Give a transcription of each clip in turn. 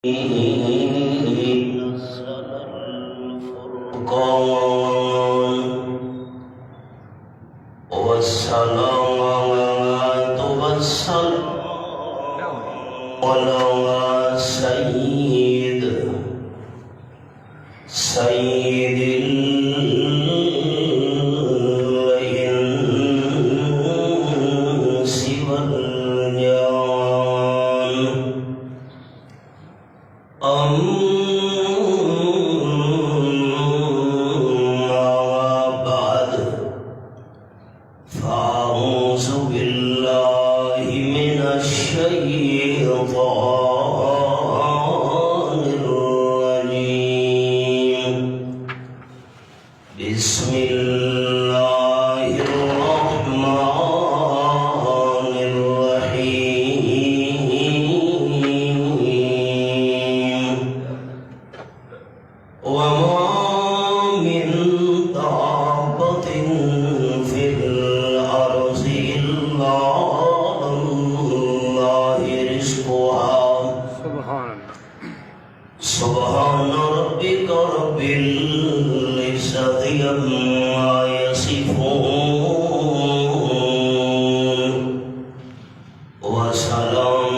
نزل الفرقان والصلاة والسلام على سيد الإنس والجان أما بعد فأعوذ بالله من الشيطان الرجيم بسم الله الرحمن الرحيم وما من دابة في الأرض إلا على الله رزقها سبحان ربك رب العزة عما يصفون وسلام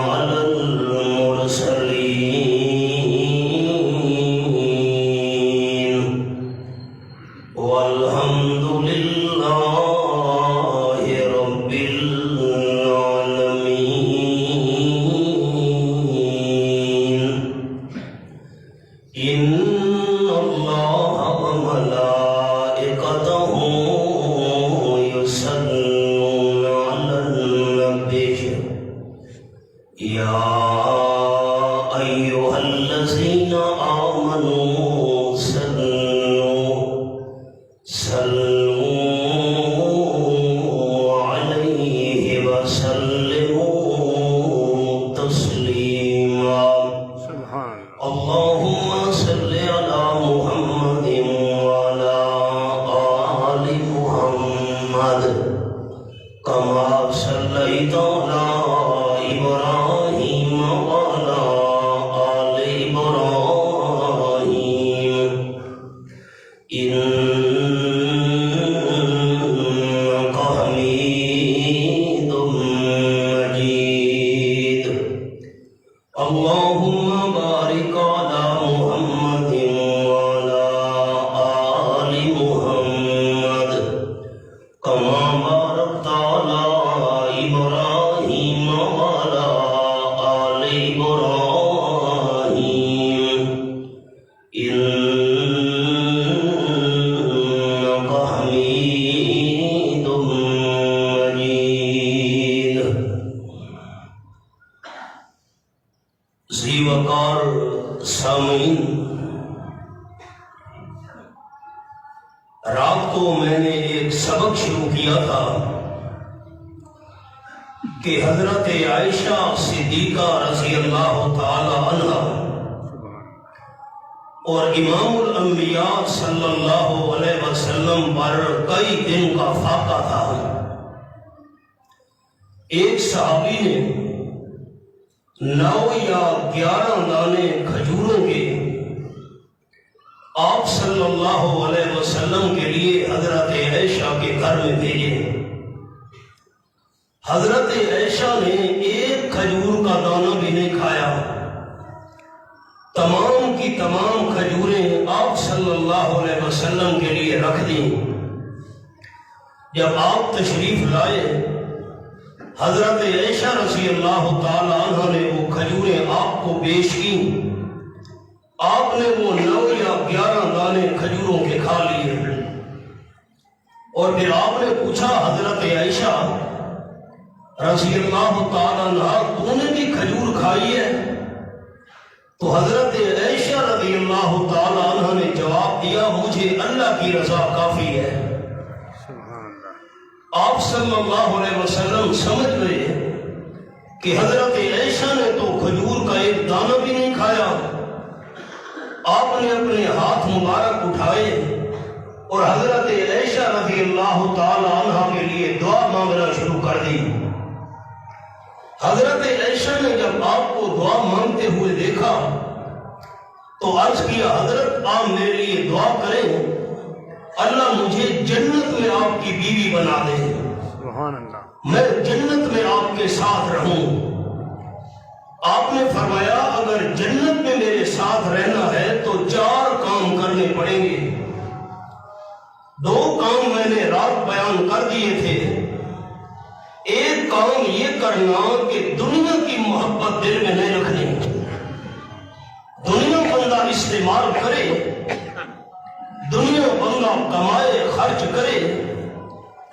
على المرسلين والحمد لله رب العالمين. إن الله وملائكته يصلون على النبي يا أيها الذين آمنوا صلوا عليه وسلموا تسليما. اللهم صل على محمد وعلى آل محمد كما صليت على إبراهيم وعلى آل إبراهيم إنك حميد مجيد. اللهم بارك على محمد وعلى آل محمد كما باركت على إبراهيم وعلى آل إبراهيم إنك حميد مجيد. ذی وقار سامعین، رات کو میں نے ایک سبق شروع کیا تھا کہ حضرت عائشہ صدیقہ رضی اللہ تعالی عنہ اور امام الانبیاء صلی اللہ علیہ وسلم پر کئی دن کا فاقہ تھا. ایک صحابی نے 9 یا 11 دانے کھجوروں کے آپ صلی اللہ علیہ وسلم کے لیے حضرت عائشہ کے گھر میں بھیجے. حضرت عائشہ نے ایک کھجور کا دانہ بھی نہیں کھایا. تمام کی تمام کھجوریں آپ صلی اللہ علیہ وسلم کے لیے رکھ دیں. جب آپ تشریف لائے، حضرت عائشہ رضی اللہ تعالی عنہ نے وہ کھجوریں آپ کو پیش کی. آپ نے وہ 9 یا 11 دانے کھجوروں کے کھا لیے اور پھر آپ نے پوچھا حضرت عائشہ رضی اللہ تعالی عنہ تو نے بھی کھجور کھائی ہے؟ تو حضرت عائشہ رضی اللہ تعالی عنہ نے جواب دیا مجھے اللہ کی رضا کافی ہے. آپ صلی اللہ علیہ وسلم سمجھ گئے کہ حضرت عائشہ نے تو کھجور کا ایک دانہ بھی نہیں کھایا. آپ نے اپنے ہاتھ مبارک اٹھائے اور حضرت عائشہ رضی اللہ تعالی عنہ کے لیے دعا مانگنا شروع کر دی. حضرت عائشہ نے جب آپ کو دعا مانگتے ہوئے دیکھا تو عرض کیا حضرت آپ میرے لیے دعا کریں اللہ مجھے جنت میں آپ کی بیوی بنا دے، سبحان اللہ، میں جنت میں آپ کے ساتھ رہوں۔ آپ نے فرمایا اگر جنت میں میرے ساتھ رہنا ہے تو 4 کام کرنے پڑیں گے۔ 2 کام میں نے رات بیان کر دیے تھے۔ ایک کام یہ کرنا کہ دنیا کی محبت دل میں نہیں رکھنی۔ دنیا بندہ استعمال کرے، دنیا بندہ کمائے خرچ کرے،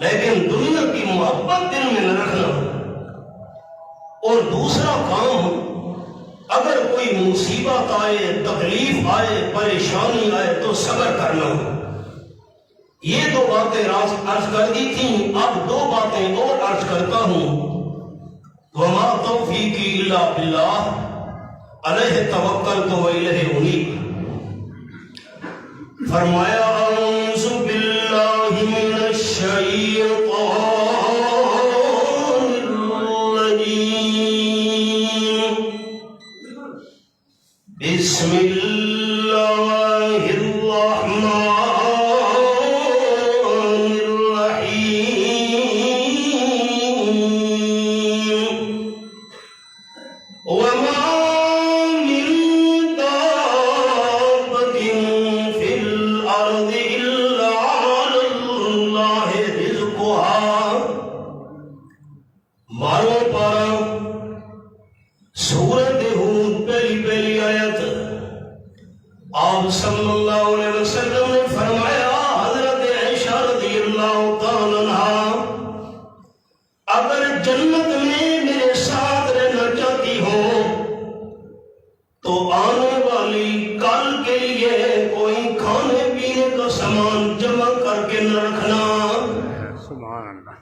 لیکن دنیا کی محبت دل میں نہ رکھنا۔ اور دوسرا کام اگر کوئی مصیبت آئے، تکلیف آئے، پریشانی آئے تو صبر کرنا۔ یہ 2 باتیں عرض کر دی تھیں، اب 2 باتیں اور عرض کرتا ہوں۔ وما توفیقی الا باللہ علیہ توکلت و الیہ انیب۔ فرمایا اعوذ باللہ من الشیطان بسم اللہ الرحمن الرحیم۔ وما من دابۃ فی الارض الا علی اللہ رزقها۔ مارو پارا سورۃ ہود پہلی آیت۔ آپ صلی اللہ علیہ وسلم نے فرمایا حضرت عائشہ رضی اللہ تعالی عنہا اگر جنت میں میرے ساتھ رہنا چاہتی ہو تو آنے والی کل کے لیے کوئی کھانے پینے کا سامان جمع کر کے نہ رکھنا۔ سبحان اللہ،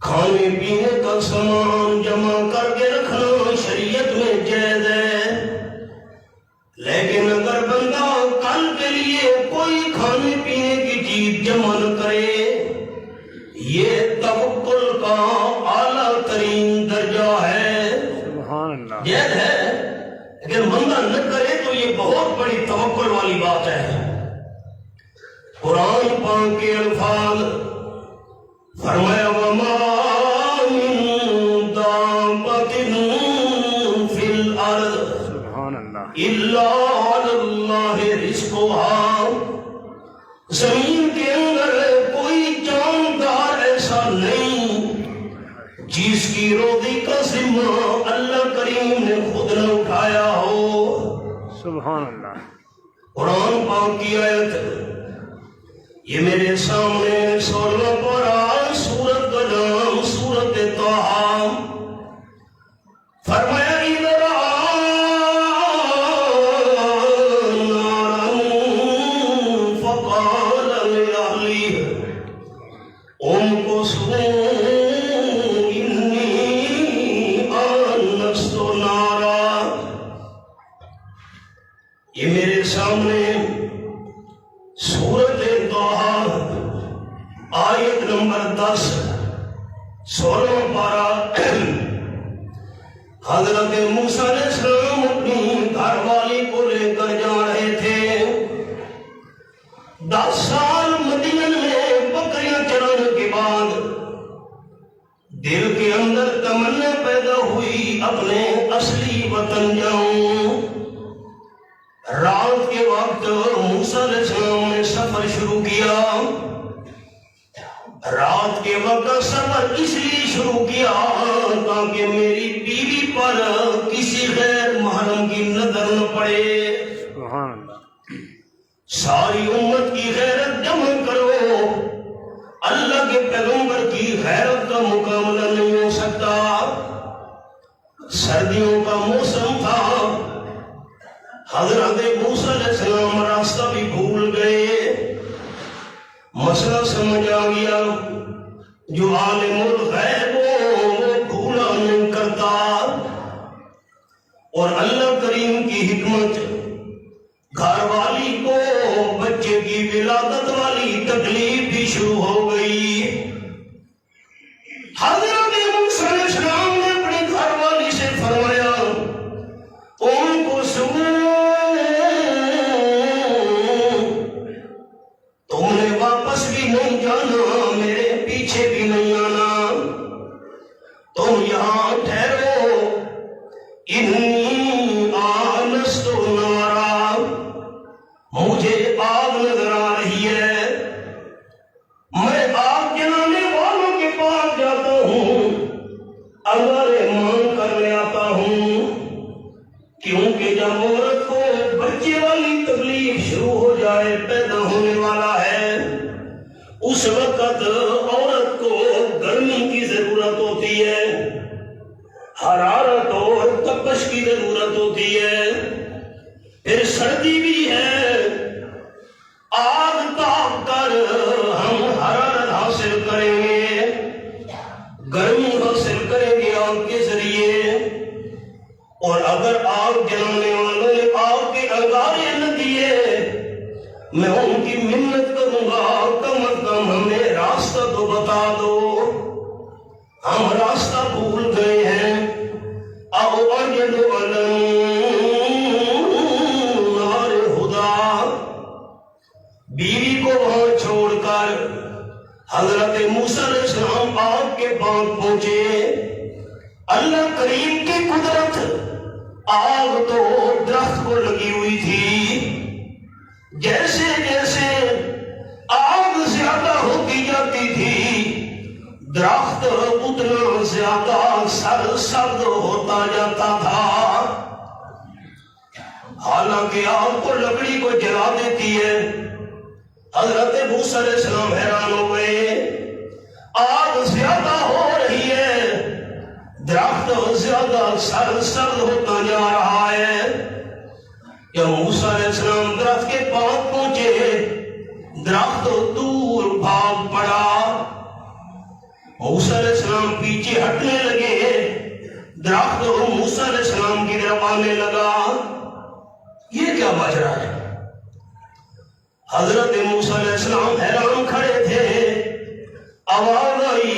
کھانے پینے کا سامان جمع کر کے رکھنا شریعت میں جائز ہے، لیکن اگر بندہ کل کے لیے کوئی کھانے پینے کی چیز جمع نہ کرے، یہ توکل کا اعلیٰ ترین درجہ ہے۔ سبحان اللہ، جائز ہے، لیکن بندہ نہ کرے تو یہ بہت بڑی توکل والی بات ہے۔ قرآن پاک کے الفاظ فرمایا وما من دابۃ فی الارض سبحان اللہ، الا علی اللہ رزقها۔ زمین کے اندر کوئی جاندار ایسا نہیں جس کی روزی کا ذمہ اللہ کریم نے خود نہ اٹھایا ہو۔ سبحان اللہ، قرآن پاک کی آیت یہ میرے سامنے 16واں پارہ، سورت کا نام سورت طٰہٰ۔ فرمایا اِذْ رَأَىٰ نَارًا فَقَالَ لِأَهْلِهَا امْكُثُوا إِنِّي آنَسْتُ نَارًا۔ یہ میرے سامنے سورت طٰہٰ آیت نمبر 10 16واں پارہ۔ حضرت موسیٰ علیہ السلام اپنی گھر والی کو لے کر جا رہے تھے۔ 10 سال مدین میں بکریاں چرانے کے بعد دل کے اندر تمنا پیدا ہوئی اپنے اصلی وطن جاؤں۔ رات کے وقت موسیٰ علیہ السلام نے سفر شروع کیا۔ رات کے وقت سفر اس لیے شروع کیا تاکہ میری بیوی پر کسی غیر محرم کی نظر نہ پڑے۔ سبحان اللہ، ساری امت کی غیرت جمع کرو، اللہ کے پیغمبر کی غیرت کا مقابلہ نہیں ہو سکتا۔ سردیوں کا موسم تھا، حضرت موسیٰ علیہ السلام راستہ بھی بھول گئے۔ مسئلہ سمجھ آ گیا، جو عالم الغیب ہو وہ بھولا نہیں کرتا۔ اور اللہ کریم کی حکمت، گھر والی کو بچے کی ولادت والی تکلیف بھی شروع ہو گئی۔ حضرت موسیٰ علیہ السلام نے اپنے تم نے واپس بھی نہیں جانا، میرے پیچھے بھی نہیں آنا، تم یہاں ٹھہرو، انی آنست نارا، مجھے آگ نظر آ رہی ہے، میں آگ جلانے والوں کے پاس جاتا ہوں، انگارے مان کر لے آتا ہوں، کیونکہ جب عورت کو بچے والی تکلیف شروع ہو جائے، پیدا ہونے والا ہے، اس وقت عورت کو گرمی کی ضرورت ہوتی ہے، حرارت اور تپش کی ضرورت ہوتی ہے، پھر سردی بھی ہے، آگ تاپ کر ہم حرارت حاصل کریں گے، گرمی حاصل کریں گے آگ کے ذریعے، اور اگر آگ جلانے والوں نے آگ کے انگارے نہ دیے، میں ان کی منت کروں گا، کم از کم ہمیں راستہ تو بتا دو، ہم راستہ بھول گئے ہیں، او اجد نار ہدا، بیوی کو وہاں چھوڑ کر حضرت موسیٰ علیہ السلام آگ کے پاس پہنچے، اللہ کریم کی قدرت، آگ تو درخت کو لگی ہوئی تھی، جیسے جیسے آگ زیادہ ہوتی جاتی تھی، درخت اتنا زیادہ سرد ہوتا جاتا تھا، حالانکہ آگ کو لکڑی کو جلا دیتی ہے۔ حضرت موسیٰ علیہ السلام حیران ہو گئے، آگ زیادہ ہو رہی ہے، درخت زیادہ سرد ہوتا جا رہا ہے۔ جب موسیٰ علیہ السلام درخت کے پاس پہنچے، درخت دور بھاگ پڑا، موسیٰ علیہ السلام پیچھے ہٹنے لگے، درخت موسیٰ علیہ السلام کی طرف آنے لگا، یہ کیا ماجرا ہے؟ حضرت موسیٰ علیہ السلام حیران کھڑے تھے، آواز آئی،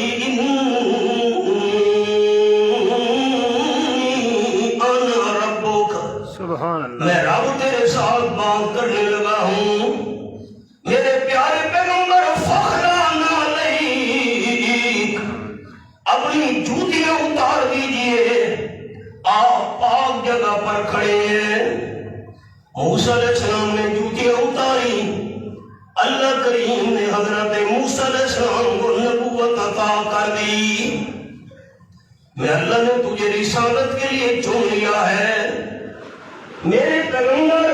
سبحان اللہ، میں رب تیرے ساتھ بات کرنے لگا ہوں، میرے پیارے پیغمبر فخران علیک، اپنی جوتیاں اتار دیجئے، آپ پاک جگہ پر کھڑے ہیں۔ موسیٰ علیہ السلام نے جوتیاں اتاری، اللہ کریم نے حضرت موسیٰ علیہ السلام کو نبوت عطا کر دی، میں اللہ نے تجھے رسالت کے لیے چن لیا ہے۔ میرے پیغمبر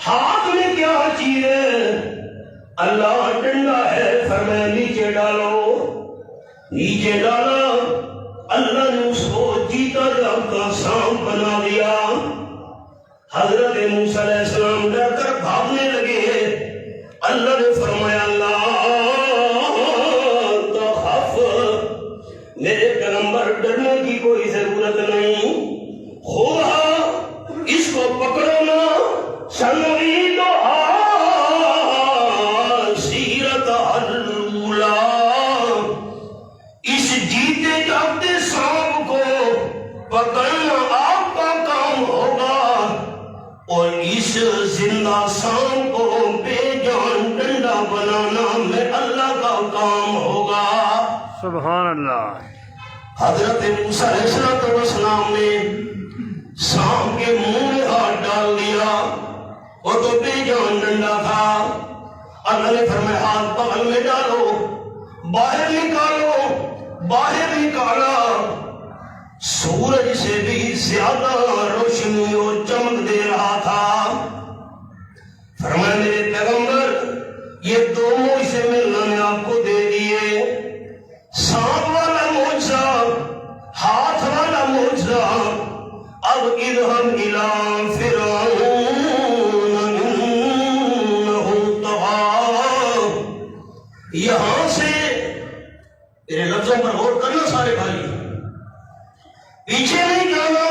ہاتھ میں کیا چیز ہے؟ اللہ ڈنڈا ہے، فرمایا نیچے ڈالو، نیچے ڈالا، اللہ نے اس کو چیتا جب کا سانپ بنا دیا۔ حضرت موسیٰ علیہ السلام ڈر کر بھاگنے لگے، اللہ نے فرمایا لا تخف، میرے پیغمبر ڈرنے کی کوئی ضرورت نہیں، خدا اس کو پکڑو نا، سنریدھا سیرت الاولی، اس جیتے جاگتے سانپ کو پکڑنا آپ کا کام ہوگا، اور اس زندہ سانپ کو بے جان ڈنڈا بنانا میں اللہ کا کام ہوگا۔ سبحان اللہ۔ حضرت موسیٰ علیہ السلام نے سانپ کے منہ میں ہاتھ ڈال دیا، وہ تو بے جان ڈنڈا تھا، اللہ نے فرمایا ہاتھ بغل میں ڈالو، باہر نکالو، باہر نکالا، سورج سے بھی زیادہ روشنی اور چمک دے رہا تھا۔ فرمایا میرے پیغمبر یہ دو معجزے میں اللہ نے آپ کو دے دیے، سانپ والا معجزہ، ہاتھ والا معجزہ، اب اذهب الى فرعون انه طغى، یہاں سے میرے لفظوں پر غور کرنا سارے بھائی، پیچھے نہیں جانا،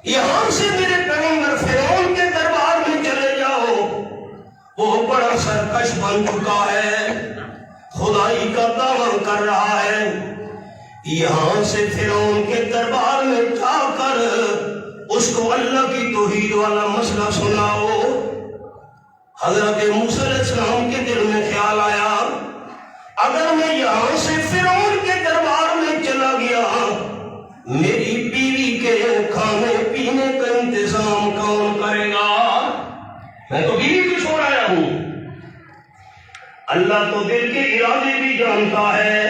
یہاں سے میرے پیغمبر فرعون کے دربار میں چلے جاؤ، وہ بڑا سرکش بن چکا ہے، خدائی کا دعویٰ کر رہا ہے، یہاں سے فرعون کے دربار میں جا کر اس کو اللہ کی توحید والا مسئلہ سناؤ۔ حضرت موسیٰ علیہ السلام کے دل میں خیال آیا اگر میں یہاں سے فرعون کے دربار میں چلا گیا میری بیوی کے کھانے پینے کا انتظام کون کرے گا؟ میں تو بیوی کو چھوڑ آیا ہوں۔ اللہ تو دل کے ارادے بھی جانتا ہے۔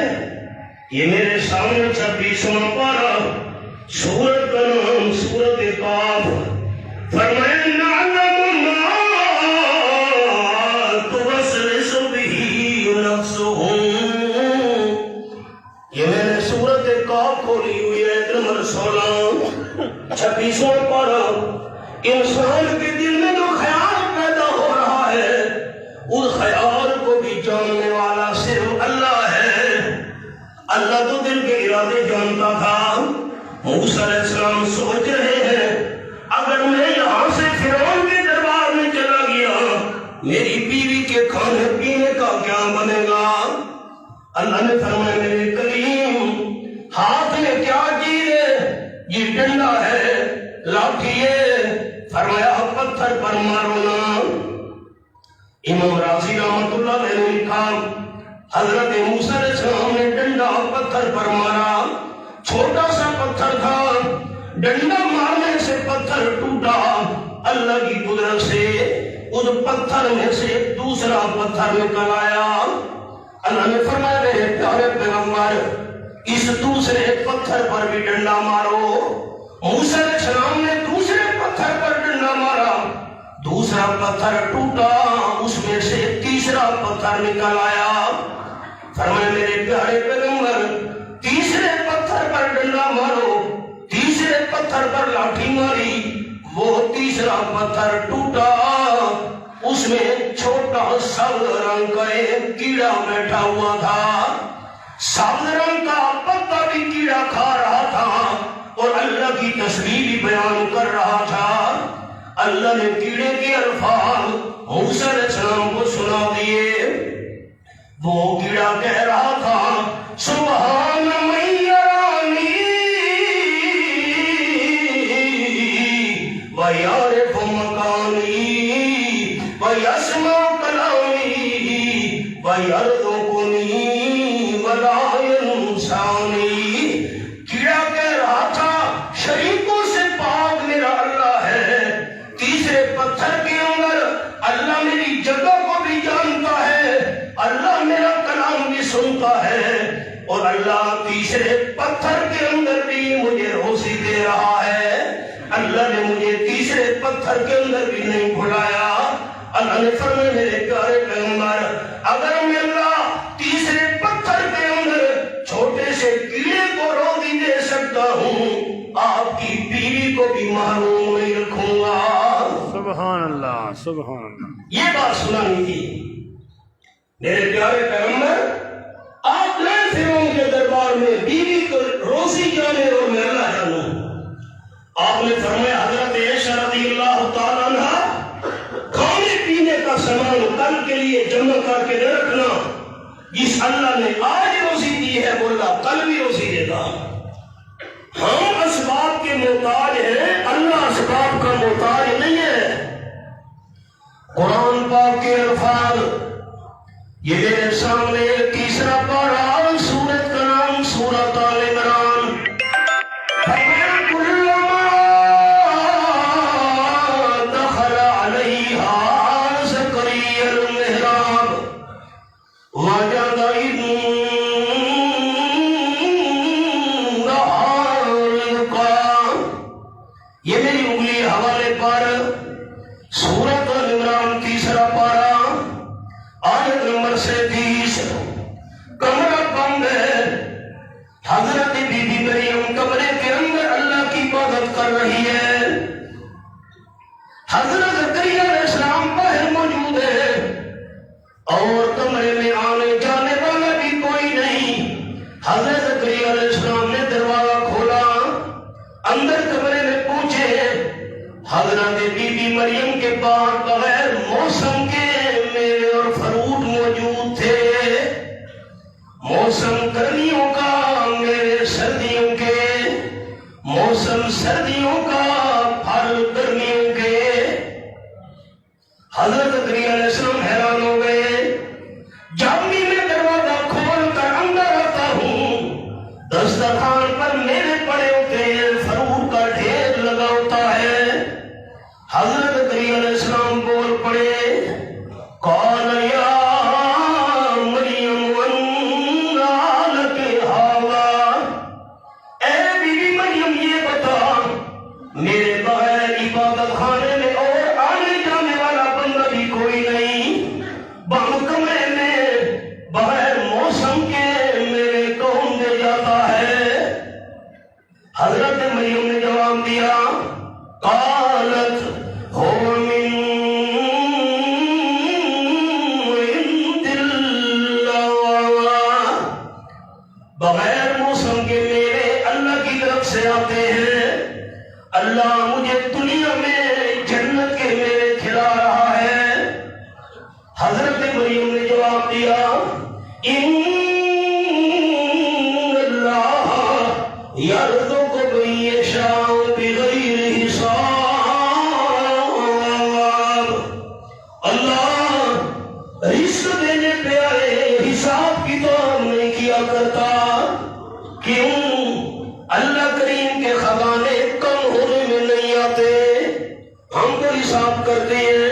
یہ میرے سامنے 26واں پارہ، سورت کا نام سورت قاف، فرمایا نعلم ما توسوس به نفسهم۔ یہ میں نے سورت قاف کھولی ہوئی ہے نمبر 16، 26واں پارہ۔ انسان کے دل میں جو خیال پیدا ہو رہا ہے اس خیال کو بھی جاننے والا صرف اللہ ہے۔ اللہ تو دل کے ارادے جانتا تھا۔ موسیٰ علیہ السلام سوچ رہے ہیں اگر میں یہاں سے فرعون کے دربار میں چلا گیا میری بیوی کے کھانے پینے کا کیا بنے گا؟ اللہ نے فرمایا میرے کریم ہاتھ میں کیا چیز ہے؟ یہ ڈنڈا ہے، لاٹھی ہے۔ فرمایا پتھر پر مارو نا۔ امام راضی رحمۃ اللہ علیہ نے لکھا حضرت موسیٰ علیہ السلام نے ڈنڈا پتھر پر مارا، چھوٹا سا پتھر تھا، ڈنڈا مارنے سے پتھر ٹوٹا۔ اللہ کی قدرت سے اس پتھر میں سے دوسرا پتھر نکل آیا۔ اللہ نے فرمایا میرے پیارے پیغمبر اس دوسرے پتھر پر بھی ڈنڈا مارو۔ موسیٰ علیہ السلام نے دوسرے پتھر پر ڈنڈا مارا، دوسرا پتھر ٹوٹا، اس میں سے تیسرا پتھر نکل آیا۔ فرمایا میرے پیارے پیغمبر تیسرے پتھر پر ڈنڈا مارو، تیسرے پتھر پر لاٹھی ماری، وہ تیسرا پتھر ٹوٹا، اس میں چھوٹا سبز رنگ کا ایک کیڑا بیٹھا ہوا تھا۔ سبز رنگ کا پتا بھی کیڑا کھا رہا تھا اور اللہ کی تسبیح بھی بیان کر رہا تھا۔ اللہ نے کیڑے کے الفاظ موسیٰ علیہ السلام کو سنا دیے۔ وہ کیڑا کہہ رہا تھا سبحان من یرانی ویعرف مکانی ویسمع کلامی ویرزقنی ولا ینسانی۔ کیڑا کہہ رہا تھا شریکوں سے پاک میرا اللہ ہے۔ تیسرے پتھر کے اندر اللہ میری جگہ کو بھی جانتا ہے، اللہ میرا کلام بھی سنتا ہے، اور اللہ تیسرے پتھر کے اندر بھی مجھے روزی دے رہا ہے۔ اللہ نے مجھے تیسرے پتھر کے اندر بھی نہیں بھلایا۔ اللہ نے فرمایا میرے پیارے پیغمبر اگر میں اللہ تیسرے پتھر کے اندر چھوٹے سے کیڑے کو روزی دے سکتا ہوں آپ کی بیوی کو بھی محروم نہیں رکھوں گا۔ سبحان اللہ، سبحان اللہ۔ یہ بات سنانی تھی میرے پیارے پیغمبر، آپ گئے فرعون کے دربار میں بیوی کو روزی جانے اور میں اللہ جانوں۔ آپ نے فرمایا حضرت عائشہ رضی اللہ تعالیٰ عنہ کھانے پینے کا سامان کل کے لیے جمع کر کے نہ رکھنا، جس اللہ نے آج روزی دی ہے وہ اللہ کل بھی روزی دے گا۔ ہم اسباب کے محتاج ہیں، اللہ اسباب کا محتاج نہیں ہے۔ قرآن پاک کے الفاظ یہ میرے سامنے تیسرا پارہ، سورت کا نام سورت آل عمران۔ فرمایا کلما دخل علیہا زکریا المحراب وجد یہ میری انگلی حوالے پر سورت عمران تیسرا پارہ آیت نمبر 37۔ کمرہ بند ہے، حضرت بی بی مریم کمرے کے اندر اللہ کی عبادت کر رہی ہے، حضرت زکریا علیہ السلام باہر موجود ہے اور کمرے میں آنے جانے والا بھی کوئی نہیں۔ حضرت زکریا علیہ السلام نے دروازہ کھولا، اندر کمرے میں پوچھے، حضرت بی بی مریم کے پاس بغیر موسم کے میوے اور فروٹ موجود تھے، موسم گرمیوں کا، میوے سردیوں کے، موسم سردیوں کا، حضرت زکریا علیہ السلام حیران ہو گئے، جب بھی میں دروازہ کھول کر اندر آتا ہوں دسترخوان پر میوے پڑے ہوتے ہیں، فرور کا ڈھیر لگا ہوتا ہے۔ حضرت زکریا علیہ السلام بول پڑے، قال یا مریم انا لک ھذا، اے بی بی مریم یہ بتا میرے بغیر عبادت خانے میں اور آنے جانے والا بندہ بھی کوئی نہیں، بند کمرے میں بغیر موسم کے میرے کون دے جاتا ہے؟ حضرت مریم نے جواب دیا، قالت هو من عند اللہ، بغیر موسم کے میرے اللہ کی طرف سے آتے ہیں، اللہ مجھے دنیا میں جنت کے میوے کھلا رہا ہے۔ حضرت مریم نے جواب دیا، ان اللہ یرزق من یشاء بغیر حساب، اللہ رزق دینے پہ آئے حساب کتاب نہیں کیا کرتا۔ کیوں؟ اللہ کریم کے خزانے کم ہونے میں نہیں آتے، ہم تو حساب کرتے ہیں،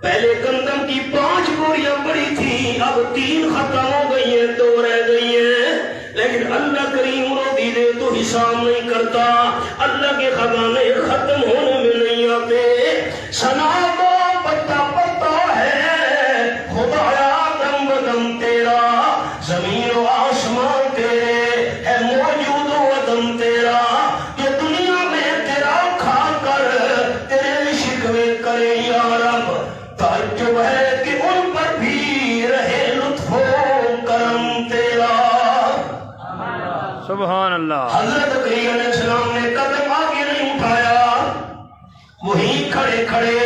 پہلے گندم کی 5 بوریاں پڑی تھی، اب 3 ختم ہو گئی ہیں، 2 رہ گئی ہیں، لیکن اللہ کریم روزی دے تو حساب نہیں کرتا، اللہ کے خزانے ختم ہونے میں نہیں آتے۔ سنا کو پتا پتا ہے خدایا دم بدم تیرا، زمین و آسمان تیرے ہے موجود و عدم تیرا، جو دنیا میں تیرا کھا کر تیرے شکوے کرے یا رب، تعجب ہے کہ ان پر بھی رہے لطف و کرم تیرا۔ سبحان اللہ۔ حضرت زکریا علیہ السلام نے قدم آگے نہیں اٹھایا، وہیں کھڑے کھڑے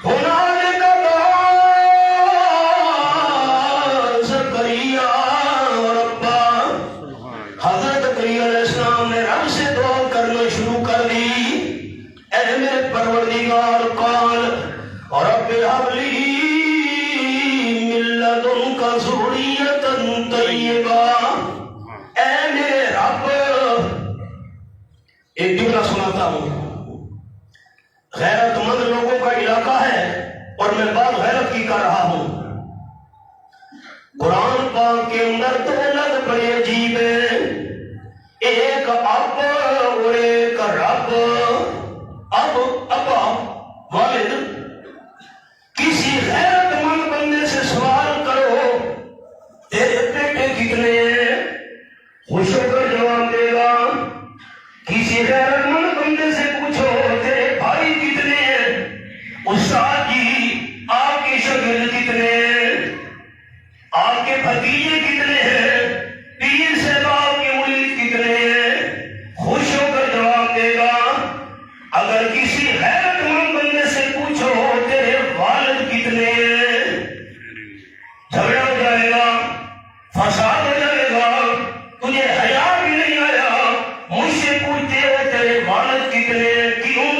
ہنالک دعا زکریا ربا، حضرت زکریا علیہ السلام نے رب سے دعا کرنا شروع کر دی، اے میرے پروردگار قال رب هب لي من لدنك ذرية طيبة، اے میرے رب، ایک جملہ سناتا ہوں، غیرت مند لوگوں کا علاقہ ہے اور میں بات غیرت کی کر رہا ہوں۔ قرآن پاک کے اندر 2 لفظ بڑے عجیب ہیں، ایک اب اور ایک رب۔ اب ابا والد، کسی غیرت مند بندے سے سوال کرو تیرے بیٹے کتنے ہیں، خوش ہو کر جواب دے گا۔ کسی غیرت مند بندے سے پوچھو تیرے بھائی کتنے ہیں، استاد جی آپ کے شاگرد کتنے ہیں، آپ کے بھتیجے کتنے ہیں، پیر صاحب آپ کے مرید کتنے ہیں، خوش ہو کر جواب دے گا۔ اگر کسی غیرت مند بندے سے پوچھو تیرے والد کتنے ہیں، جھگڑا ہو جائے گا، فساد ہو جائے گا، تجھے حیا بھی نہیں آیا، مجھ سے پوچھتے ہو تیرے والد کتنے ہیں۔ کیوں؟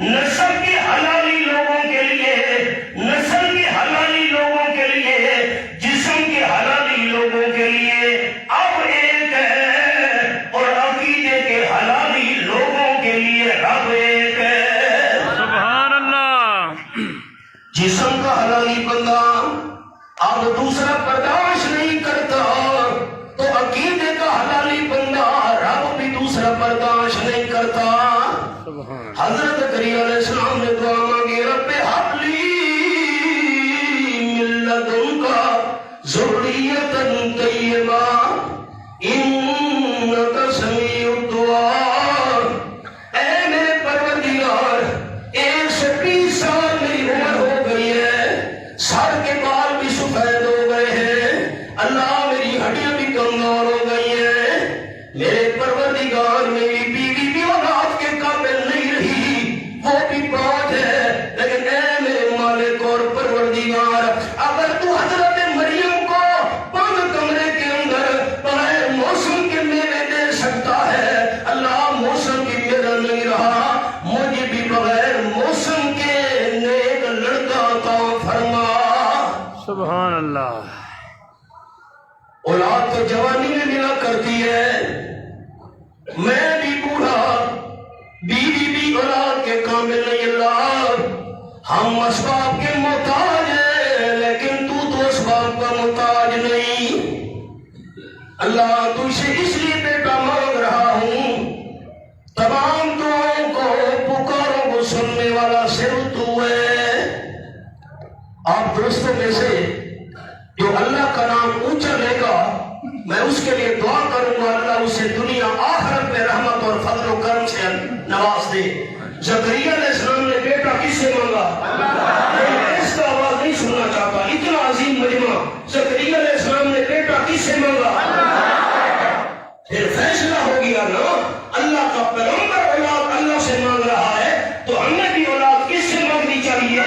نسل کی حلالی لوگوں کے لیے، نسل کی حلالی لوگوں کے لیے، جسم کی حلالی لوگوں کے لیے اب ایک ہے، اور عقیدے کے حلالی لوگوں کے لیے رب ایک ہے۔ سبحان اللہ۔ جسم کا حلالی بندہ اب دوسرا برداشت نہیں کرتا، تو عقیدے کا حلالی بندہ رب بھی دوسرا برداشت نہیں کرتا۔ سبحان اللہ۔ حضرت زکریا علیہ السلام نے دعا مانگی، رب ہب لی من لدنک ذریۃ طیبہ انک سمیع الدعاء، اے میرے پروردگار 120 سال میری عمر ہو گئی ہے، سر کے بال بھی سفید ہو گئے ہیں، اللہ میری ہڈیاں بھی کمزور ہو گئی ہیں، میرے پروردگار میری بیوی بھی اولاد کے قابل نہیں رہی، وہ بھی 5 ہے، لیکن اے میرے سبحان اللہ. اولاد تو جوانی میں ملا کرتی ہے. میں بھی بوڑھا، بیوی بھی اولاد کے کامل نہیں. اللہ ہم اسباب کے محتاج ہیں، لیکن تو اسباب کا محتاج نہیں. اللہ تجھ سے اس لیے بیٹا مانگ رہا ہوں، تمام دعاؤں کو پکاروں کو سننے والا صرف تو ہے. آپ دوستوں میں سے جو اللہ کا نام اونچا لے گا، میں اس کے لیے دعا کروں گا اللہ اسے دنیا آخرت میں رحمت اور فضل و کرم سے نواز دے. زکریا علیہ السلام نے بیٹا کس سے مانگا؟ میں اس کا آواز نہیں سننا چاہتا. اتنا عظیم مجمع، زکریا علیہ السلام نے بیٹا کس سے مانگا؟ پھر فیصلہ ہو گیا نا. اللہ کا پیغمبر اولاد اللہ سے مانگ رہا ہے تو ہمیں بھی اولاد کس سے مانگنی چاہیے؟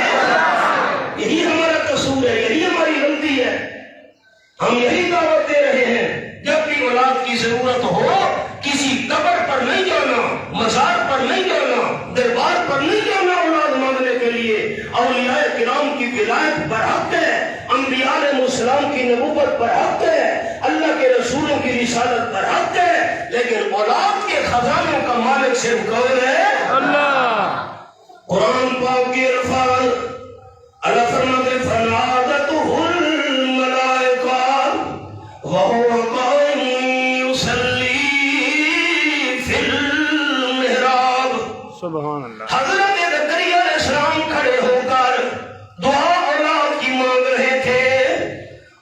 یہی ہمارا قصور ہے، یہی ہماری غلطی ہے. ہم یہی دعوت دے رہے ہیں، جب بھی اولاد کی ضرورت ہو کسی قبر پر نہیں جانا، مزار پر نہیں جانا، دربار پر نہیں جانا اولاد مانگنے کے لیے. اولیاء کرام کی ولایت برحق ہے، انبیاء علیہ السلام کی نبوت برحق ہے، اللہ کے رسولوں کی رسالت برحق ہے، لیکن اولاد کے خزانوں کا مالک صرف کون ہے؟ اللہ. قرآن پاک کے الفاظ اللہ فرماتے ہیں فنادتہ الملائکہ وہو قائم یصلی فی المحراب. سبحان اللہ. حضرت زکریا علیہ السلام کھڑے ہو کر دعا اولاد کی مانگ رہے تھے.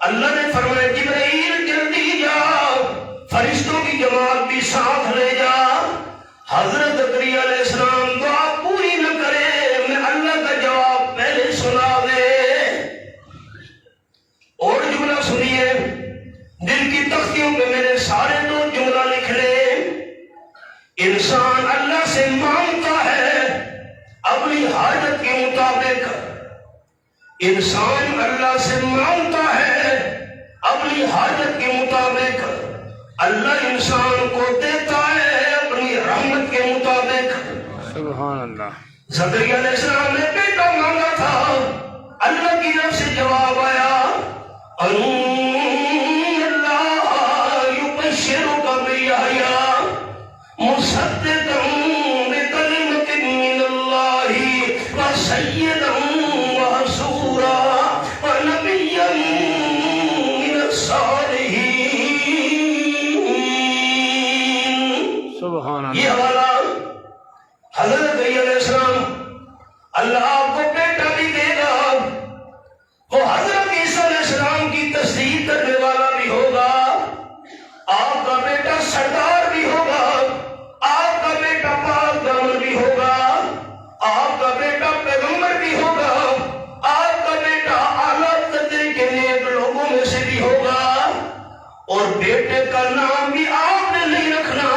اللہ نے فرمایا جبرائیل جلدی جا، فرشتوں کی جماعت بھی ساتھ لے جا. حضرت زکریا علیہ السلام دعا پوری نہ کرے، میں اللہ کا جواب پہلے سنا دے. اور جملہ سنیے، دل کی تختیوں پہ میرے سارے دو جملہ لکھ لے. انسان اللہ سے مانگتا ہے اپنی حاجت کے مطابق. انسان اللہ سے مانگتا ہے اپنی حاجت کے مطابق. اللہ انسان کو دیتا ہے اپنی رحمت کے مطابق. سبحان اللہ. زکریا علیہ السلام نے بیٹا مانگا تھا، اللہ کی طرف سے جواب آیا اللہ یبشرک بیحییٰ مصدقا بکلمۃ من اللہ وسیدا وحصورا ونبیا من الصالحین. سبحان اللہ. یہ حوالہ حضرت علیہ السلام، اللہ آپ کو بیٹا بھی دے گا. وہ حضرت عیسیٰ علیہ السلام کی تصدیق کرنے والا بھی ہوگا. آپ کا بیٹا سردار بھی ہوگا، آپ کا بیٹا پاک دامن بھی ہوگا، آپ کا بیٹا پیغمبر بھی ہوگا، آپ کا بیٹا اعلیٰ درجے کے نیک لوگوں میں سے بھی ہوگا. اور بیٹے کا نام بھی آپ نے نہیں رکھنا،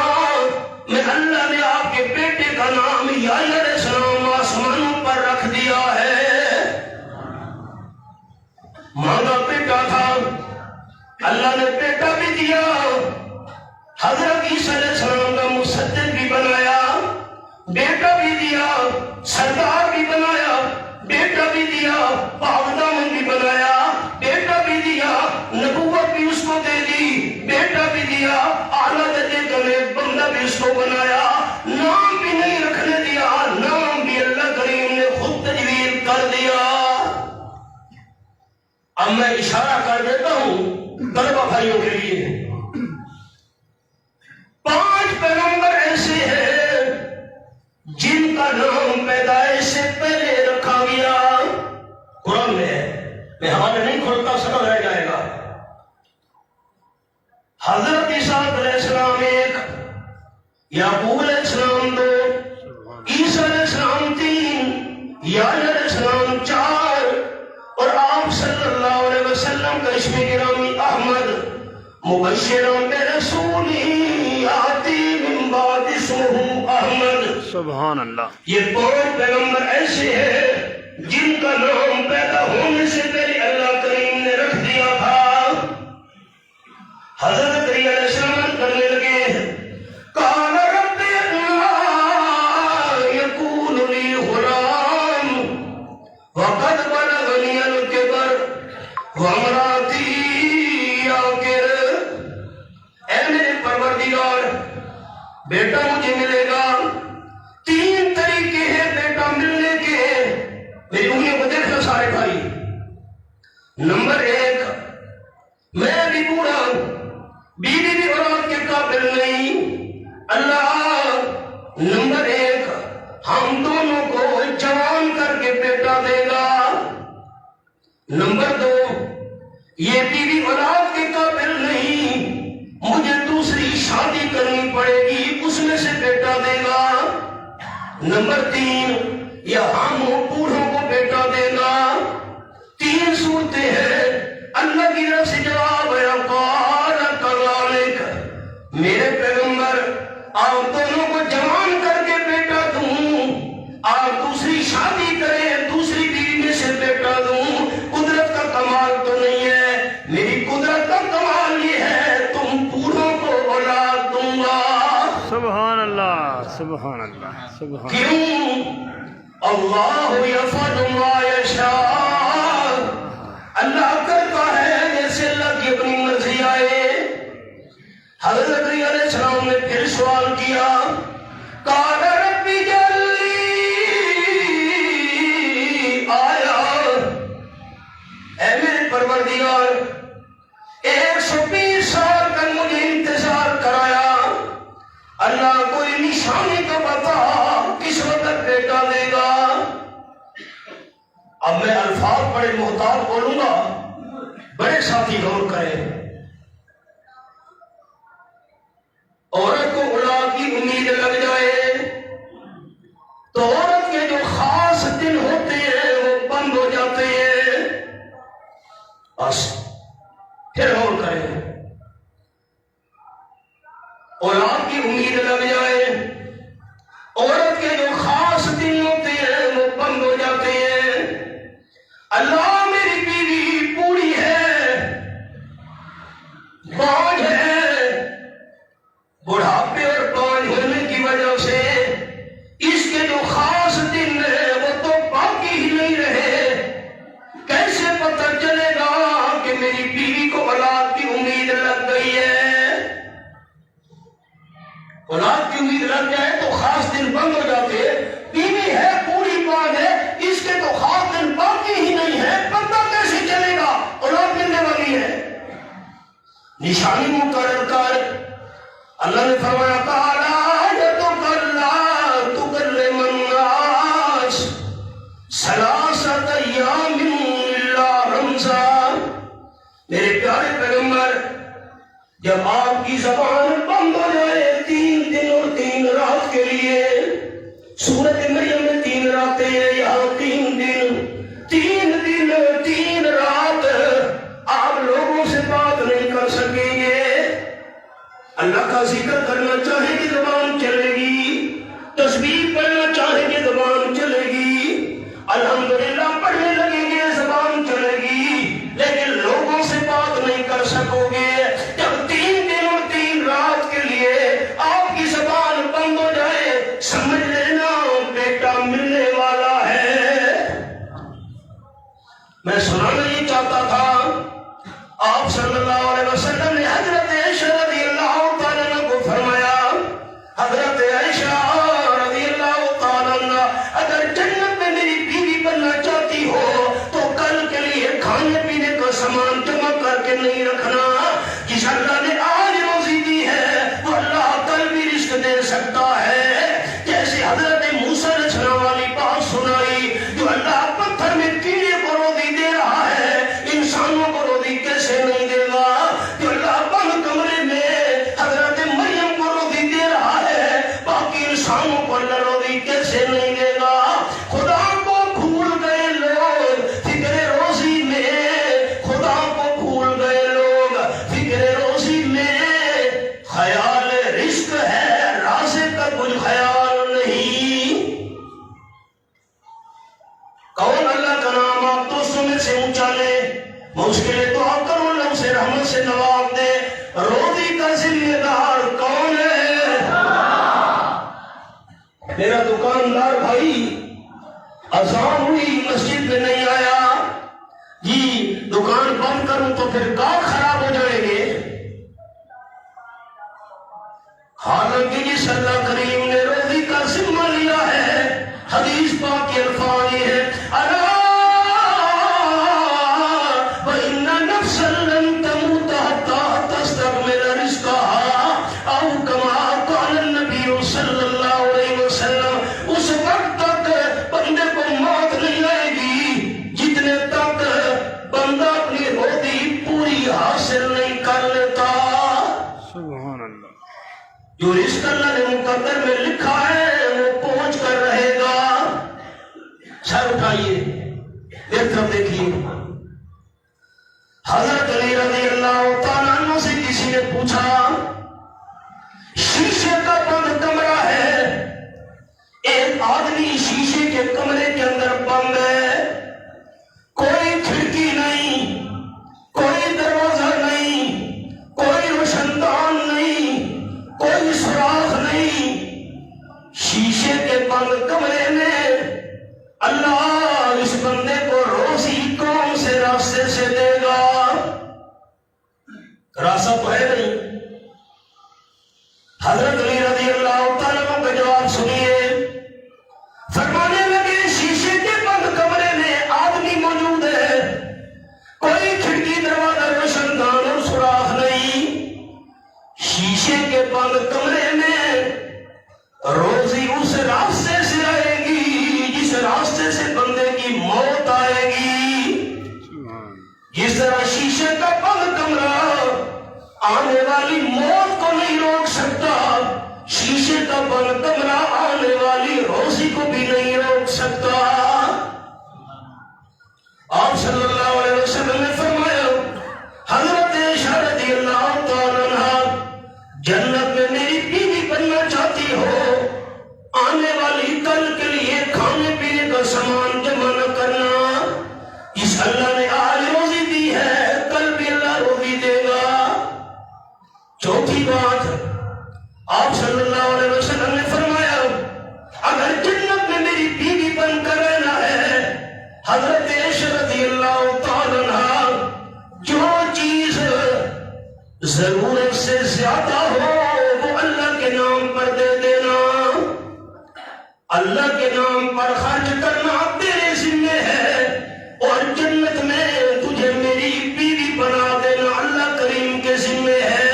میں اللہ نے آپ کے بیٹے کا نام یحییٰ علیہ السلام آسمانوں پر رکھ دیا ہے. مانگا بیٹا تھا، اللہ نے بیٹا بھی دیا. حضرت عیسیٰ علیہ السلام کا مصدق بھی بنایا، بیٹا بھی دیا. سردار بھی بنایا، بیٹا بھی دیا. پاک دامن بھی بنایا، بیٹا بھی دیا. نبوت بھی اس کو دے دی، بیٹا بھی دیا. اعلیٰ درجے کا نیک بندہ بھی اس کو بنایا. نام بھی نہیں رکھنے دیا، نام بھی اللہ کریم نے خود تجویز کر دیا. اب میں اشارہ کر دیتا ہوں طلبہ بھائیوں کے لیے. 5 پیغمبر ایسے ہیں جن کا نام پیدائش سے پہلے رکھا گیا. قرآن میں ہے، میں حوالے نہیں کھولتا، سمجھ رہ جائے گا. حضرت اسحاق علیہ السلام 1، یعقوب علیہ السلام 2، عیسیٰ علیہ السلام 3، یحییٰ علیہ السلام 4، اور آپ صلی اللہ علیہ وسلم کا اسم گرامی احمد مبشرا برسول یاتی من بعد اسمہ احمد. سبحان اللہ. یہ 5 پیغمبر ایسے ہیں جن کا نام پیدا ہونے سے پہلے اللہ کریم نے رکھ دیا تھا. حضرت زکریا علیہ السلام کرنے لگے، قال رب انا یکون لی غلام وقد بلغنی الکبر نمبر ایک، میں بھی بوڑھا ہوں، بیوی بھی اولاد کے قابل نہیں، اللہ نمبر ایک ہم دونوں کو جوان کر کے بیٹا دے گا، نمبر دو یہ بیوی اولاد کے قابل نہیں، مجھے دوسری شادی کرنی پڑے گی، اس میں سے بیٹا دے گا، نمبر تین یہ ہم بوڑھوں کو بیٹا دے گا۔ تین صورتیں ہیں، اللہ کی طرف سے جواب ہے قال کذالک، میرے پیغمبر آپ دونوں کو جوان کر کے بیٹا دوں، آپ دوسری شادی کریں دوسری بیوی میں سے بیٹا دوں، قدرت کا کمال تو نہیں ہے، میری قدرت کا کمال یہ ہے تم بوڑھوں کو اولاد دوں گا۔ سبحان اللہ سبحان اللہ سبحان اللہ۔ کیوں؟ اللہ یفعل ما یشاء، اللہ کرتا ہے جیسے اللہ کی اپنی مرضی آئے۔ حضرت زکریا علیہ السلام نے پھر سوال کیا، قال رب اجعل لی آیا، اے میرے پروردگار 120 سال کا مجھے انتظار کرایا، اللہ کوئی نشانی تو بتا کس وقت بیٹا دے گا۔ اب میں الفاظ بڑے محتاط بولوں گا، بڑے ساتھی غور کریں۔ عورت کو اولاد کی امید لگ جائے تو عورت کے جو خاص دن ہوتے ہیں وہ بند ہو جاتے ہیں۔ بس پھر غور کریں، اولاد کی امید لگ جائے، عورت کے جو خاص دن ہوتے ہیں وہ بند ہو جاتے ہیں۔ اللہ میری بیوی بوڑھی ہے، بانج ہے، بڑھاپے اور بانج ہونے کی وجہ سے اس کے جو خاص دن ہیں وہ تو باقی ہی نہیں رہے، کیسے پتہ چلے گا کہ میری بیوی کو اولاد کی امید لگ گئی ہے؟ اولاد کی امید لگ جائے تو خاص دن بند ہو جاتے، بیوی ہے بوڑھی بانج ہے، اس کے تو خاص دن باقی ہی نہیں ہے، پتہ کیسے چلے گا اولاد ملنے والی ہے؟ نشانی مقرر کر۔ اللہ نے فرمایا تعالیٰ تکلم الناس ثلاثۃ ایام الا رمزا، میرے پیارے پیغمبر جب آپ کی زبان بند ہو جائے 3 دن اور 3 رات کے لیے، سورۃ مریم میں 3 راتیں ہیں، یہاں 3 دن 3 رات آپ لوگوں سے بات نہیں کر سکیں گے۔ اللہ کا ذکر کرنا چاہیں کہ زبان چلے گی، تسبیح پڑھنا چاہیں کہ زبان چلے گی، الحمدللہ پڑھنے لگیں گے زبان چلے گی، لیکن لوگوں سے بات نہیں کر سکو گے۔ جب 3 دن اور 3 رات کے لیے آپ کی زبان بند ہو جائے، سمجھ لینا بیٹا ملنے والا ہے۔ میں سنانا یہ چاہتا تھا، آپ صلی اللہ علیہ وسلم نے حضرت عائشہ رضی اللہ تعالیٰ عنہ کو فرمایا، حضرت عائشہ رضی اللہ تعالیٰ عنہ اگر جنت میں میری بیوی بننا چاہتی ہو تو کل کے لیے کھانے پینے کا سامان جمع کر کے نہیں رکھنا، جس اللہ نے آج روزی دی ہے وہ اللہ کل بھی رزق دے سکتا ہے۔ جیسے حضرت موسیٰ علیہ السلام والی بات سنائی، جو اللہ پتھر میں کیڑے کو روزی دے رہا ہے، انسانوں کو روزی کیسے نہیں دے گا؟ جو اللہ بند کمرے میں حضرت مریم کو روزی دے رہا ہے، باقی انسانوں کو اللہ روزی کیسے نہیں دے گا؟ خدا کو بھول گئے لوگ فکر روزی میں، خدا کو بھول گئے لوگ فکر روزی میں، خیال رزق ہے رازق کا کچھ خیال نہیں۔ کون اللہ کا نام آپ دوستوں میں سے اونچا لے، میں اس کے لیے دعا کروں اللہ اسے رحمت سے نواز دے۔ روزی کا ذمہ دار کون ہے؟ میرا دکاندار بھائی اذان ہوئی مسجد میں نہیں آیا، جی دکان بند کروں تو پھر کام خراب ہو جائیں گے۔ حالانکہ جس اللہ کریم نے روزی کا ذمہ لیا ہے، حدیث پاک کے الفاظ یہ ہے، الا سر اٹھائیے، میری طرف دیکھیے۔ حضرت علی رضی اللہ تعالیٰ عنہ سے کسی نے پوچھا، شیشے کا بند کمرہ ہے، ایک آدمی شیشے کے کمرے کے اندر بند ہے، کوئی کھڑکی نہیں، کوئی دروازہ نہیں، کوئی روشن دان نہیں، کوئی سوراخ نہیں، شیشے کے بند کمرے میں اللہ اس بندے کو روزی کون سے راستے سے دے گا؟ راستہ تو ہے نہیں۔ حضرت علی رضی اللہ تعالیٰ عنہ کا جواب سنیے، فرمانے لگے شیشے کے بند کمرے میں آدمی موجود ہے، کوئی کھڑکی دروازہ روشن دان اور سوراخ نہیں، شیشے کے بند کمرے میں روزی اس راستے سے آئے گی جس راستے سے بندے کی موت آئے گی۔ جس طرح شیشے کا بند کمرہ آنے والی موت کو نہیں روک سکتا، شیشے کا بند کمرہ آنے والی روزی کو بھی نہیں روک سکتا۔ آپ صلی اللہ علیہ وسلم نے فرمایا، حضرت عائشہ رضی اللہ تعالیٰ عنہا جنت میں میری بیوی بننا چاہتی ہو، آنے والی کل کے لیے کھانے پینے کا سامان جمع نہ کرنا، اس اللہ نے آج روزی دی ہے، کل بھی اللہ روزی دے گا۔ چوتھی بات، آپ صلی اللہ علیہ وسلم نے فرمایا، اگر جنت میں میری بیوی بن کر رہنا ہے، حضرت عائشہ رضی اللہ تعالیٰ عنہا جو چیز ضرورت سے زیادہ ہو وہ اللہ کے نام پر دے دینا، اللہ کے نام پر خرچ کرنا تیرے ذمہ ہے، اور جنت میں تجھے میری بیوی بنا دینا اللہ کریم کے ذمہ ہے۔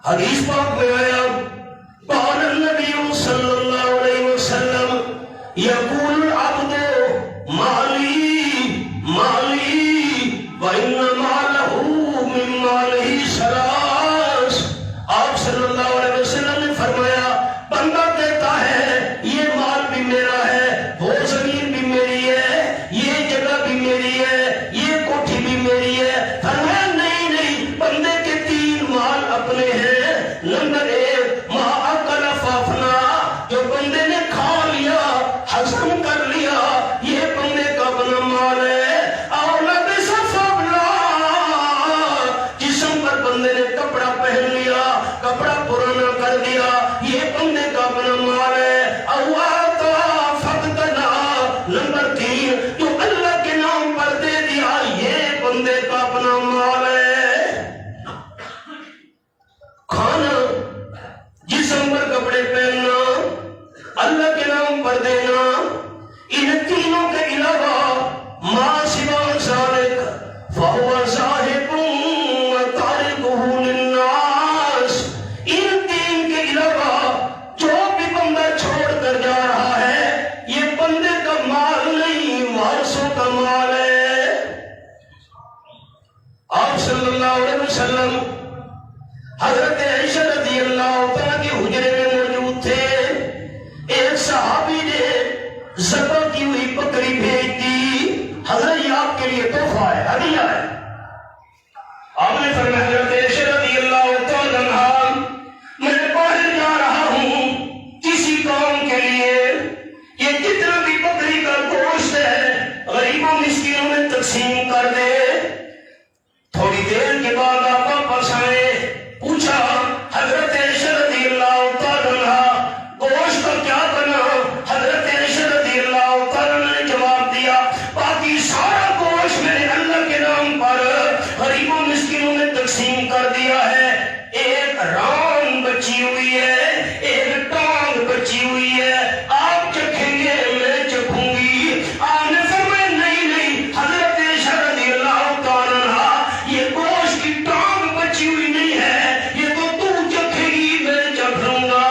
حدیث پاک میں آیا، قال النبی صلی اللہ علیہ وسلم، یقول العبد مالی مالی وإن مالہ من مالہ ثلاث۔ آپ صلی اللہ علیہ وسلم نے فرمایا، بندہ کہتا ہے یہ مال بھی میرا ہے، وہ زمین بھی میری ہے، یہ جگہ بھی میری ہے، یہ کوٹھی بھی میری ہے۔ فرمایا نہیں نہیں، بندے کے تین مال اپنے ہیں۔ نمبر ایک، ما اکل فافنا، جو بندے نے کھا لیا، ہضم کر لیا، یہ بندے کا اپنا مال ہے۔ اور لبس فابلا، جسم پر بندے نے کپڑا پہن لیا، کپڑا پرانا کر دیا، یہ بندے کا اپنا مال ہے۔ او آتا فقدنا، نمبر تین، جو اللہ کے نام پر دے دیا، یہ بندے کا اپنا مال ہے۔ کھانا، جسم پر کپڑے پہننا، اللہ کے نام پر دینا، ان تینوں کے علاوہ ما سوا ذالک فہو ذاہب وتارکہ للناس، ان تین کے علاوہ جو بھی بندہ چھوڑ کر جا رہا ہے یہ بندے کا مال نہیں، وارثوں کا مال ہے۔ آپ صلی اللہ علیہ وسلم حضرت عائشہ رضی اللہ تعالیٰ کے حجرے میں موجود تھے، ایک صحابی نے ذبح کی ہوئی بکری بھیج دی، حضرت یہ آپ کے لیے تحفہ ہے، ہدیہ ہے۔ آپ نے فرمایا، حضرت عائشہ رضی اللہ تعالیٰ عنہا، میں باہر جا رہا ہوں کسی کام کے لیے، یہ جتنا بھی بکری کا گوشت ہے غریبوں مسکینوں میں تقسیم کر دے۔ تھوڑی دیر کے بعد آپ واپس آئے، پوچھا حضرت عائشہ رضی اللہ تعالیٰ عنہا گوشت کا کیا بنا؟ حضرت عائشہ رضی اللہ تعالیٰ نے جواب دیا، باقی سارا گوشت میں نے اللہ کے نام پر غریبوں مسکینوں میں تقسیم کر دیا ہے، ایک ران بچی ہوئی ہے، ایک ٹانگ بچی ہوئی ہے، آپ چکھیں گے میں چکھوں گی۔ آپ نے فرمایا نہیں نہیں حضرت عائشہ رضی اللہ تعالیٰ عنہا، یہ گوشت کی ٹانگ بچی ہوئی نہیں ہے، یہ تو چکھے گی میں چکھ لوں گا۔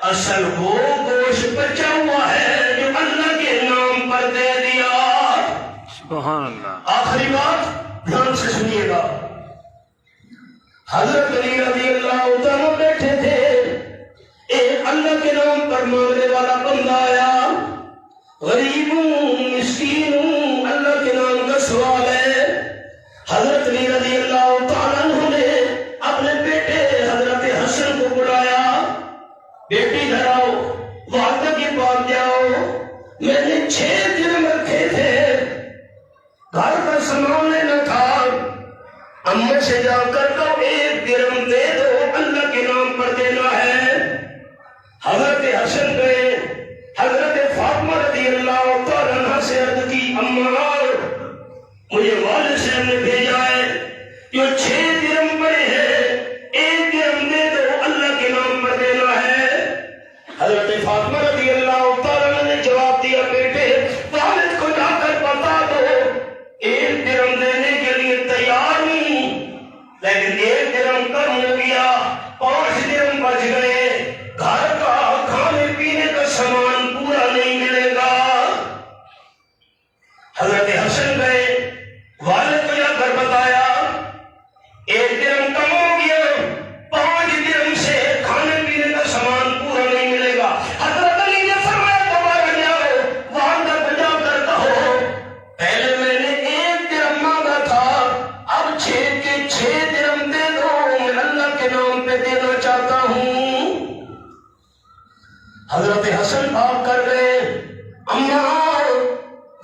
اصل وہ گوشت بچا ہوا ہے جو اللہ کے نام پر دے دیا۔ سبحان اللہ۔ آخری بات دھیان سے سنیے گا، حضرت علی رضی اللہ تعالیٰ بیٹھے تھے، ایک اللہ کے نام پر مانگنے والا بندہ آیا، غریب ہوں، مسکین ہوں، اللہ کے نام کا سوال ہے۔ حضرت علی رضی اللہ تعالیٰ عنہ نے اپنے بیٹے حضرت حسن کو بلایا، بیٹی دھراؤ، والدہ کے پاس جاؤ، میں نے 6 درہم رکھے تھے، گھر کا سامان لینا تھا، اماں سے جا کر تو 1 درہم دے دو، اللہ کے نام پر دینا ہے۔ حضرت حسن گئے، حضرت فاطمہ رضی اللہ تعالیٰ عنہ سے عرض کی، اماں مجھے والد صاحب نے بھیجا ہے، جو 6 درہم پڑے ہیں 1 درہم دے دو، اللہ کے نام پر دینا ہے۔ حضرت فاطمہ رضی اللہ تعالیٰ عنہ نے جواب دیا، بیٹے والد کو جا کر بتا دو 1 درہم دینے کے لیے تیار ہوں، لیکن 1 درہم کم ہو گیا، 5 درہم بچ گئے، گھر کا کھانے پینے کا سامان پورا نہیں ملے گا۔ حضرت حسن گئے، والد کو جا کر بتایا 1 درہم کم ہو گیا، 5 درہم سے کھانے پینے کا سامان پورا نہیں ملے گا۔ حضرت علی نے فرمایا دوبارہ جاؤ، والدہ کو جا کر کہو پہلے میں نے 1 درہم مانگا تھا، اب 6 کے 6 درہم دے دو، میں اللہ کے نام پہ دینا چاہتا ہوں۔ حضرت حسن بھاگ کر گئے، اماں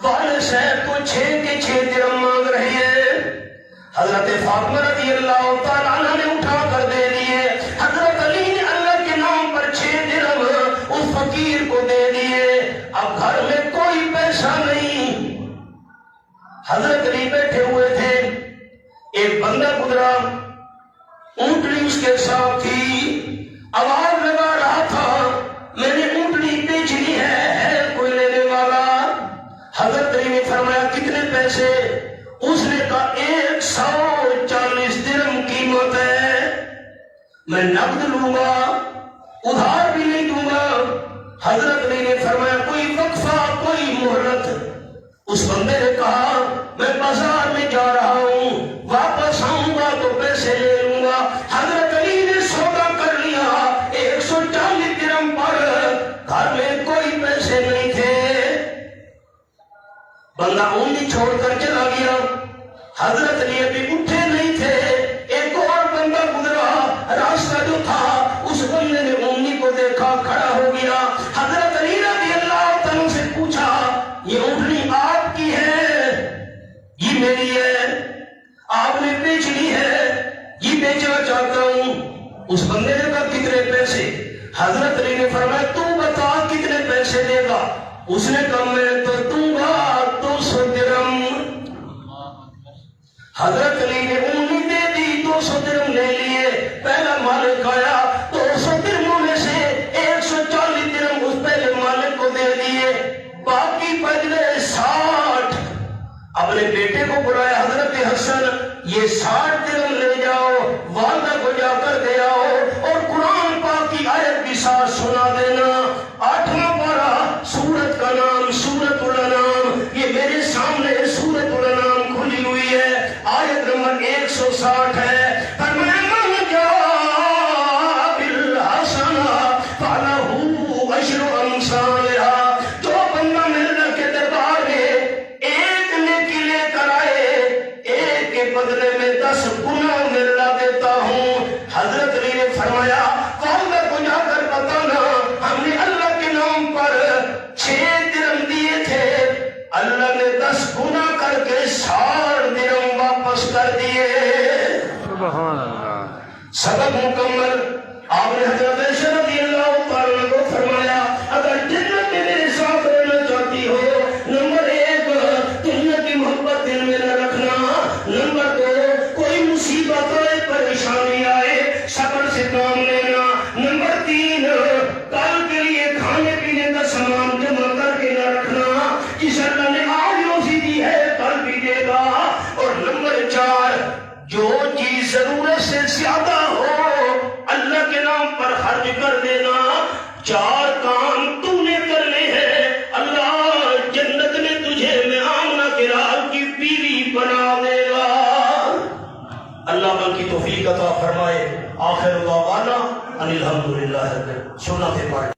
والد صاحب کو 6 کے 6 درہم مانگ رہے ہیں۔ حضرت فاطمہ رضی اللہ تعالیٰ عنہ نے اٹھا کر دے دیے، حضرت علی نے اللہ کے نام پر 6 درہم اس فقیر کو دے دیے۔ اب گھر میں کوئی پیسہ نہیں، حضرت علی بیٹھے ہوئے تھے، ایک بندہ گزرا، اونٹنی اس کے ساتھ تھی، آواز لگا رہا تھا میں نے اونٹنی بیچنی ہے کوئی لینے والا؟ حضرت علی نے فرمایا کتنے پیسے؟ اس نے کہا 140 درہم قیمت ہے، میں نقد لوں گا، ادھار بھی نہیں دوں گا۔ حضرت علی نے فرمایا کوئی وقفہ، کوئی مہلت؟ اس بندے نے کہا میں بازار میں جا رہا ہوں، واپس آؤں گا تو پیسے لے لوں گا۔ حضرت علی نے سودا کر لیا 140 درہم پر، گھر میں کوئی پیسے نہیں تھے۔ بندہ اونگلی چھوڑ کر چلا گیا، حضرت علی ابھی اٹھے نہیں تھے، ایک اور بندہ گزرا، راستہ جو تھا اس بندے نے اونگلی کو دیکھا، کھڑا ہو گیا۔ حضرت علی رضی اللہ عنہ سے پوچھا یہ اونگلی آپ کی ہے؟ یہ میری ہے۔ آپ نے بیچنی ہے؟ یہ بیچنا چاہتا ہوں۔ اس بندے نے کہا کتنے پیسے؟ حضرت علی نے فرمایا تو بتا کتنے پیسے دے گا؟ اس نے کہا میں تو دوں گا 200 درہم۔ حضرت علی نے اونگلی دے دی، 200 درہم لے لیے، پہلا مالک آیا، 200 درہموں میں سے 140 درہم اس پہلے مالک کو دے دیے، باقی بدلے 60۔ اپنے بیٹے کو بلایا، حضرت حسن یہ 60 درہم لے جاؤ، والدہ کو جا کر دے آؤ، اور قرآن پاک کی آیت بھی ساتھ سنا دینا۔ 8واں پارہ سورت کا نام سورت الانعام، یہ میرے سامنے سورت الانعام کھلی ہوئی ہے، آیت نمبر 160 ہے۔ فرمایا من جاء بالحسنہ فلہ عشر امثالہا، جو بندہ میرے اللہ کے دربار میں ایک نیکی لے کر آئے، ایک کے بدلے میں 10 گنا میں اللہ دیتا ہوں۔ حضرت علی نے فرمایا والدہ کو جا کر بتانا ہم نے اللہ کے نام پر 6 درہم دیے تھے، اللہ نے 10 گنا کر کے 60 درہم واپس کر دیے۔ سبحان اللہ۔ سبق مکمل۔ آپ نے حضرت عائشہ رضی اللہ تعالیٰ عنہ کو فرمایا اگر جنت میں میرے ساتھ رہنا چاہتی ہو، نمبر 1 دنیا کی محبت دل میں نہ رکھنا، نمبر 2 کوئی مصیبت آئے پریشانی آئے صبر سے کام لینا، نمبر 3 کل کے لیے کھانے پینے کا سامان جمع کر کے نہ رکھنا، جس اللہ نے آج روزی دی ہے کل بھی دے گا، اور نمبر 4 جو چیز ضرورت سے زیادہ ہو اللہ کے نام پر خرچ کر دینا۔ 4 کام تو نے کرنے ہیں، اللہ جنت میں تجھے میں آمنہ کے لال کی بیوی بنا دے گا۔ اللہ من کی توفیق عطا فرمائے۔ آخر دعوانا ان الحمدللہ۔ سنت پڑھ